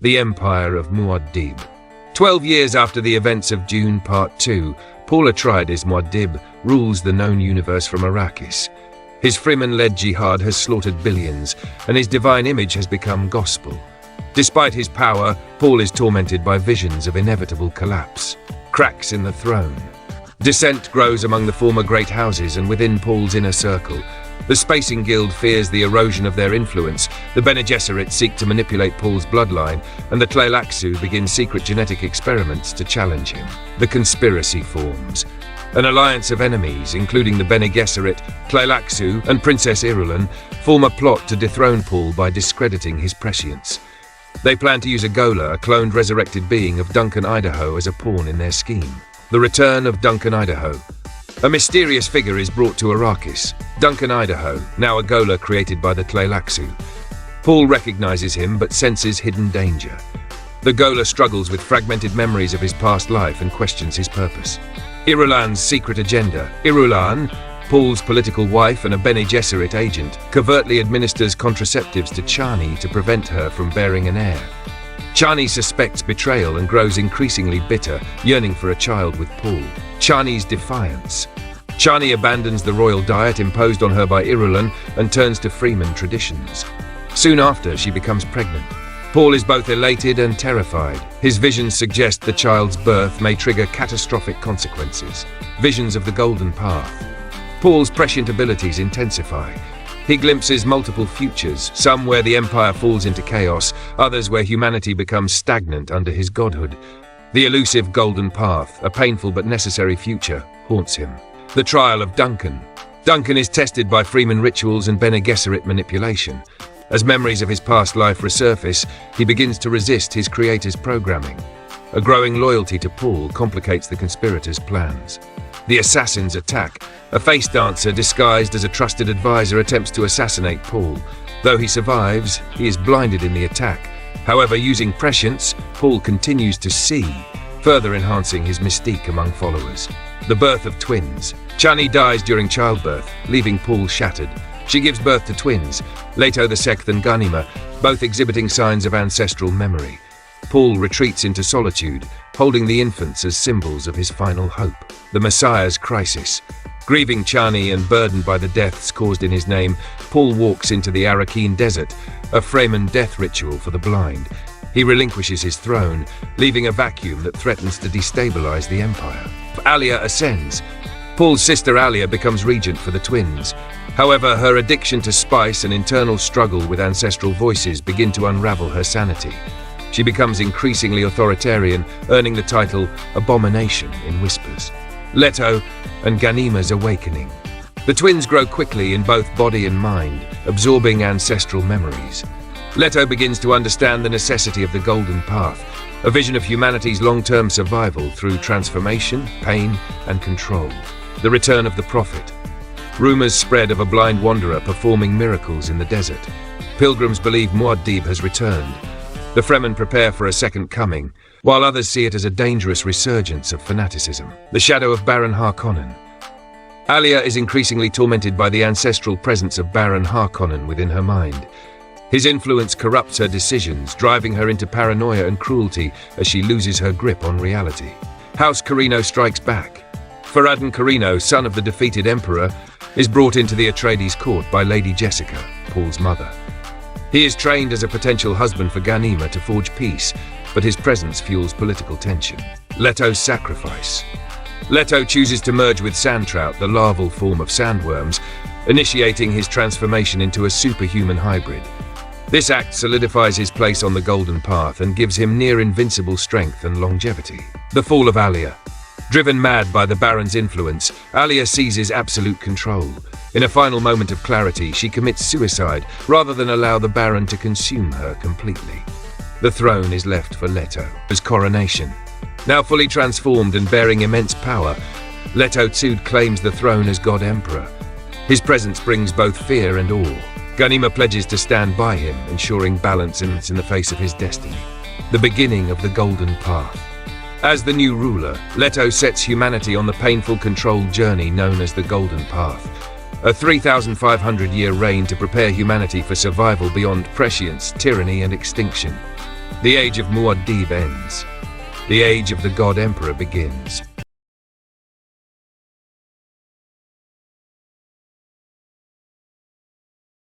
the Empire of Muad'Dib. 12 years after the events of Dune Part 2, Paul Atreides Muad'Dib rules the known universe from Arrakis. His Fremen-led jihad has slaughtered billions, and his divine image has become gospel. Despite his power, Paul is tormented by visions of inevitable collapse. Cracks in the throne. Dissent grows among the former great houses and within Paul's inner circle. The Spacing Guild fears the erosion of their influence, the Bene Gesserit seek to manipulate Paul's bloodline, and the Tleilaxu begin secret genetic experiments to challenge him. The conspiracy forms. An alliance of enemies, including the Bene Gesserit, Tleilaxu, and Princess Irulan, form a plot to dethrone Paul by discrediting his prescience. They plan to use a Gola, a cloned resurrected being of Duncan, Idaho, as a pawn in their scheme. The return of Duncan, Idaho. A mysterious figure is brought to Arrakis. Duncan, Idaho, now a Gola created by the Tleilaxu. Paul recognizes him but senses hidden danger. The Gola struggles with fragmented memories of his past life and questions his purpose. Irulan's secret agenda. Irulan, Paul's political wife and a Bene Gesserit agent, covertly administers contraceptives to Chani to prevent her from bearing an heir. Chani suspects betrayal and grows increasingly bitter, yearning for a child with Paul. Chani's defiance. Chani abandons the royal diet imposed on her by Irulan and turns to Fremen traditions. Soon after, she becomes pregnant. Paul is both elated and terrified. His visions suggest the child's birth may trigger catastrophic consequences. Visions of the Golden Path. Paul's prescient abilities intensify. He glimpses multiple futures, some where the Empire falls into chaos, others where humanity becomes stagnant under his godhood. The elusive Golden Path, a painful but necessary future, haunts him. The trial of Duncan. Duncan is tested by Fremen rituals and Bene Gesserit manipulation. As memories of his past life resurface, he begins to resist his creator's programming. A growing loyalty to Paul complicates the conspirators' plans. The assassin's attack. A face dancer disguised as a trusted advisor attempts to assassinate Paul. Though he survives, he is blinded in the attack. However, using prescience, Paul continues to see, further enhancing his mystique among followers. The birth of twins. Chani dies during childbirth, leaving Paul shattered. She gives birth to twins, Leto the Sixth and Ganima, both exhibiting signs of ancestral memory. Paul retreats into solitude, holding the infants as symbols of his final hope. The Messiah's crisis. Grieving Chani and burdened by the deaths caused in his name, Paul walks into the Arrakeen Desert, a Fremen death ritual for the blind. He relinquishes his throne, leaving a vacuum that threatens to destabilize the Empire. Alia ascends. Paul's sister Alia becomes regent for the twins. However, her addiction to spice and internal struggle with ancestral voices begin to unravel her sanity. She becomes increasingly authoritarian, earning the title Abomination in Whispers. Leto and Ganima's awakening. The twins grow quickly in both body and mind, absorbing ancestral memories. Leto begins to understand the necessity of the Golden Path, a vision of humanity's long-term survival through transformation, pain, and control. The return of the Prophet. Rumors spread of a blind wanderer performing miracles in the desert. Pilgrims believe Muad'Dib has returned. The Fremen prepare for a second coming, while others see it as a dangerous resurgence of fanaticism. The shadow of Baron Harkonnen. Alia is increasingly tormented by the ancestral presence of Baron Harkonnen within her mind. His influence corrupts her decisions, driving her into paranoia and cruelty as she loses her grip on reality. House Corrino strikes back. Farad'n Corrino, son of the defeated emperor, is brought into the Atreides court by Lady Jessica, Paul's mother. He is trained as a potential husband for Ganima to forge peace, but his presence fuels political tension. Leto's sacrifice. Leto chooses to merge with sandtrout, the larval form of sandworms, initiating his transformation into a superhuman hybrid. This act solidifies his place on the Golden Path and gives him near-invincible strength and longevity. The fall of Alia. Driven mad by the Baron's influence, Alia seizes absolute control. In a final moment of clarity, she commits suicide rather than allow the Baron to consume her completely. The throne is left for Leto. His coronation. Now fully transformed and bearing immense power, Leto Tsud claims the throne as God Emperor. His presence brings both fear and awe. Ganima pledges to stand by him, ensuring balance in the face of his destiny. The beginning of the Golden Path. As the new ruler, Leto sets humanity on the painful, controlled journey known as the Golden Path, a 3,500-year reign to prepare humanity for survival beyond prescience, tyranny, and extinction. The age of Muad'Dib ends. The age of the God Emperor begins.